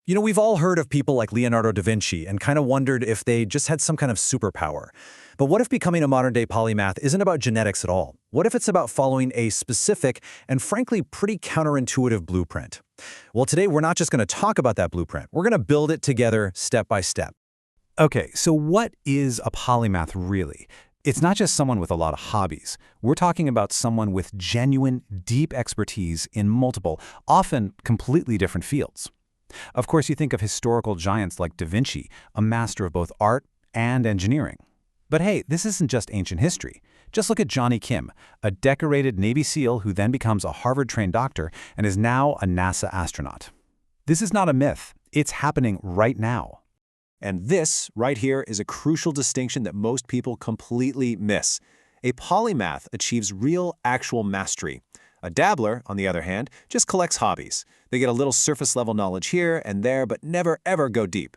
We've all heard of people like Leonardo da Vinci and kind of wondered if they just had some kind of superpower. But what if becoming a modern-day polymath isn't about genetics at all? What if it's about following a specific and frankly pretty counterintuitive blueprint? Well, today we're not just going to talk about that blueprint. We're going to build it together step by step. Okay, so what is a polymath really? It's not just someone with a lot of hobbies. We're talking about someone with genuine, deep expertise in multiple, often completely different fields. Of course, you think of historical giants like Da Vinci, a master of both art and engineering. But hey, this isn't just ancient history. Just look at Johnny Kim, a decorated Navy SEAL who then becomes a Harvard-trained doctor and is now a NASA astronaut. This is not a myth. It's happening right now. And this, right here, is a crucial distinction that most people completely miss. A polymath achieves real, actual mastery. A dabbler, on the other hand, just collects hobbies. They get a little surface-level knowledge here and there, but never, ever go deep.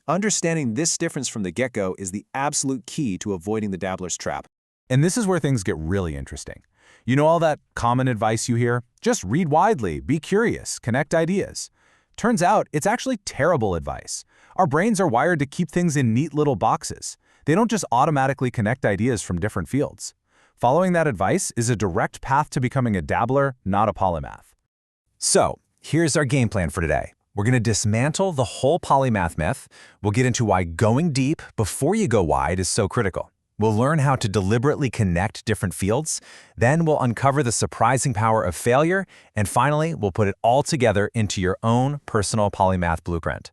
Understanding this difference from the get-go is the absolute key to avoiding the dabbler's trap. And this is where things get really interesting. You know all that common advice you hear? Just read widely, be curious, connect ideas. Turns out, it's actually terrible advice. Our brains are wired to keep things in neat little boxes. They don't just automatically connect ideas from different fields. Following that advice is a direct path to becoming a dabbler, not a polymath. So, here's our game plan for today. We're going to dismantle the whole polymath myth. We'll get into why going deep before you go wide is so critical. We'll learn how to deliberately connect different fields. Then we'll uncover the surprising power of failure. And finally, we'll put it all together into your own personal polymath blueprint.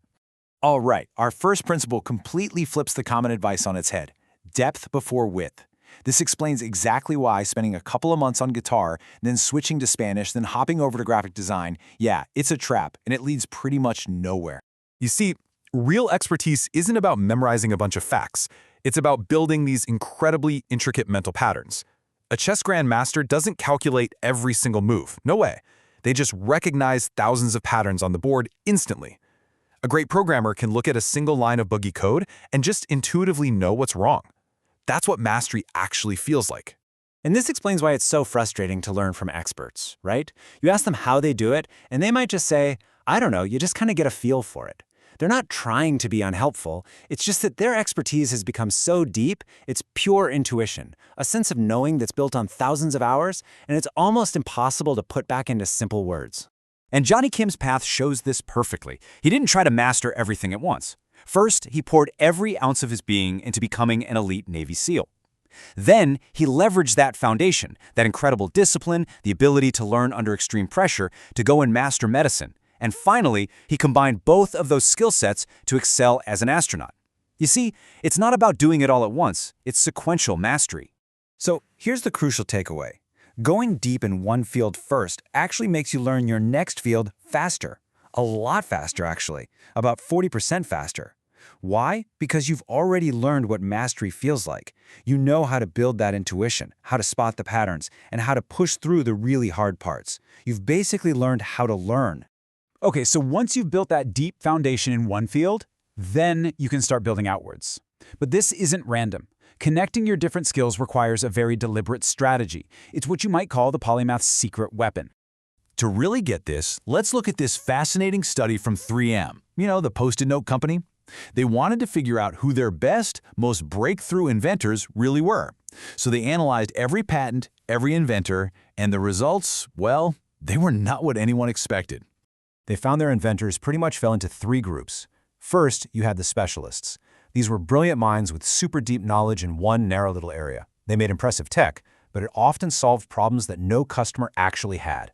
All right, our first principle completely flips the common advice on its head. Depth before width. This explains exactly why spending a couple of months on guitar, then switching to Spanish, then hopping over to graphic design, yeah, it's a trap, and it leads pretty much nowhere. You see, real expertise isn't about memorizing a bunch of facts. It's about building these incredibly intricate mental patterns. A chess grandmaster doesn't calculate every single move. No way. They just recognize thousands of patterns on the board instantly. A great programmer can look at a single line of boogie code and just intuitively know what's wrong. That's what mastery actually feels like. And this explains why it's so frustrating to learn from experts, right? You ask them how they do it, and they might just say, I don't know, you just kind of get a feel for it. They're not trying to be unhelpful. It's just that their expertise has become so deep, it's pure intuition, a sense of knowing that's built on thousands of hours, and it's almost impossible to put back into simple words. And Johnny Kim's path shows this perfectly. He didn't try to master everything at once. First, he poured every ounce of his being into becoming an elite Navy SEAL. Then, he leveraged that foundation, that incredible discipline, the ability to learn under extreme pressure, to go and master medicine. And finally, he combined both of those skill sets to excel as an astronaut. You see, it's not about doing it all at once, it's sequential mastery. So here's the crucial takeaway. Going deep in one field first actually makes you learn your next field faster. A lot faster, actually. About 40% faster. Why? Because you've already learned what mastery feels like. You know how to build that intuition, how to spot the patterns, and how to push through the really hard parts. You've basically learned how to learn. Okay, so once you've built that deep foundation in one field, then you can start building outwards. But this isn't random. Connecting your different skills requires a very deliberate strategy. It's what you might call the polymath's secret weapon. To really get this, let's look at this fascinating study from 3M, the Post-it note company. They wanted to figure out who their best, most breakthrough inventors really were. So they analyzed every patent, every inventor, and the results, well, they were not what anyone expected. They found their inventors pretty much fell into three groups. First, you had the specialists. These were brilliant minds with super deep knowledge in one narrow little area. They made impressive tech, but it often solved problems that no customer actually had.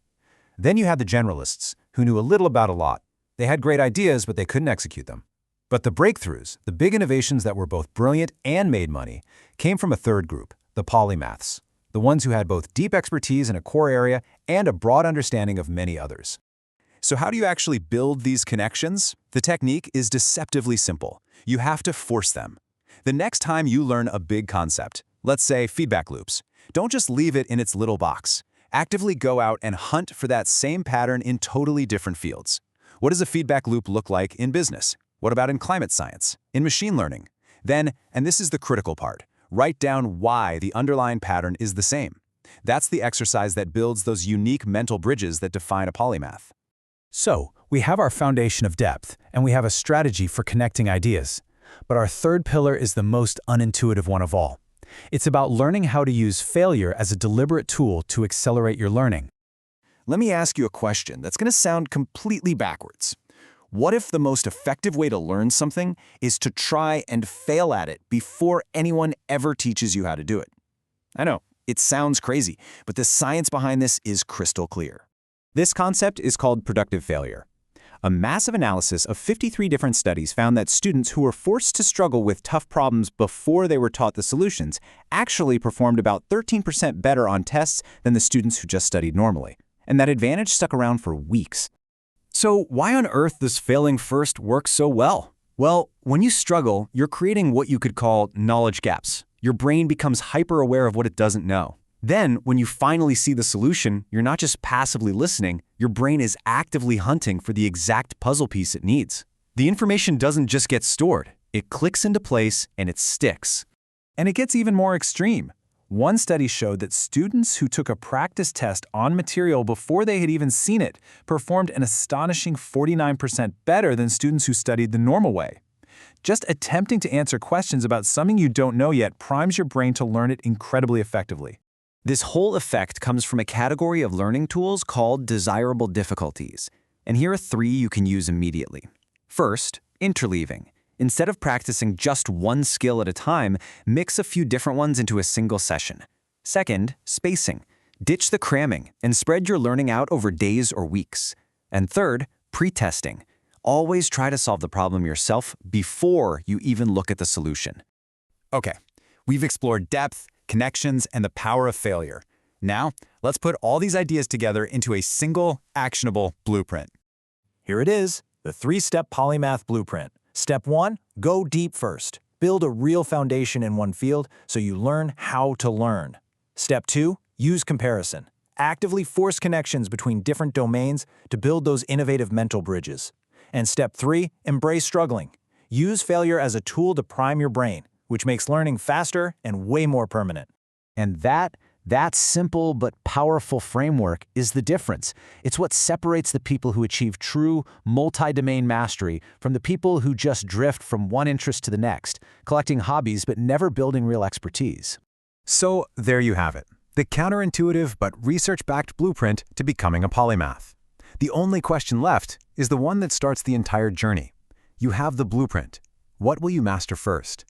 Then you had the generalists, who knew a little about a lot. They had great ideas, but they couldn't execute them. But the breakthroughs, the big innovations that were both brilliant and made money, came from a third group, the polymaths, the ones who had both deep expertise in a core area and a broad understanding of many others. So how do you actually build these connections? The technique is deceptively simple. You have to force them. The next time you learn a big concept, let's say feedback loops, don't just leave it in its little box. Actively go out and hunt for that same pattern in totally different fields. What does a feedback loop look like in business? What about in climate science? In machine learning? Then, and this is the critical part, write down why the underlying pattern is the same. That's the exercise that builds those unique mental bridges that define a polymath. So, we have our foundation of depth, and we have a strategy for connecting ideas. But our third pillar is the most unintuitive one of all. It's about learning how to use failure as a deliberate tool to accelerate your learning. Let me ask you a question that's going to sound completely backwards. What if the most effective way to learn something is to try and fail at it before anyone ever teaches you how to do it? I know, it sounds crazy, but the science behind this is crystal clear. This concept is called productive failure. A massive analysis of 53 different studies found that students who were forced to struggle with tough problems before they were taught the solutions actually performed about 13% better on tests than the students who just studied normally. And that advantage stuck around for weeks. So why on earth does failing first work so well? Well, when you struggle, you're creating what you could call knowledge gaps. Your brain becomes hyper-aware of what it doesn't know. Then, when you finally see the solution, you're not just passively listening, your brain is actively hunting for the exact puzzle piece it needs. The information doesn't just get stored, it clicks into place and it sticks. And it gets even more extreme. One study showed that students who took a practice test on material before they had even seen it performed an astonishing 49% better than students who studied the normal way. Just attempting to answer questions about something you don't know yet primes your brain to learn it incredibly effectively. This whole effect comes from a category of learning tools called desirable difficulties. And here are 3 you can use immediately. First, interleaving. Instead of practicing just one skill at a time, mix a few different ones into a single session. Second, spacing. Ditch the cramming and spread your learning out over days or weeks. And third, pre-testing. Always try to solve the problem yourself before you even look at the solution. Okay, we've explored depth, connections, and the power of failure. Now, let's put all these ideas together into a single, actionable blueprint. Here it is, the 3-step Polymath Blueprint. Step 1, go deep first. Build a real foundation in one field so you learn how to learn. Step 2, use comparison. Actively force connections between different domains to build those innovative mental bridges. And step 3, embrace struggling. Use failure as a tool to prime your brain, which makes learning faster and way more permanent. And that simple but powerful framework is the difference. It's what separates the people who achieve true multi-domain mastery from the people who just drift from one interest to the next, collecting hobbies but never building real expertise. So there you have it, the counterintuitive but research-backed blueprint to becoming a polymath. The only question left is the one that starts the entire journey. You have the blueprint. What will you master first?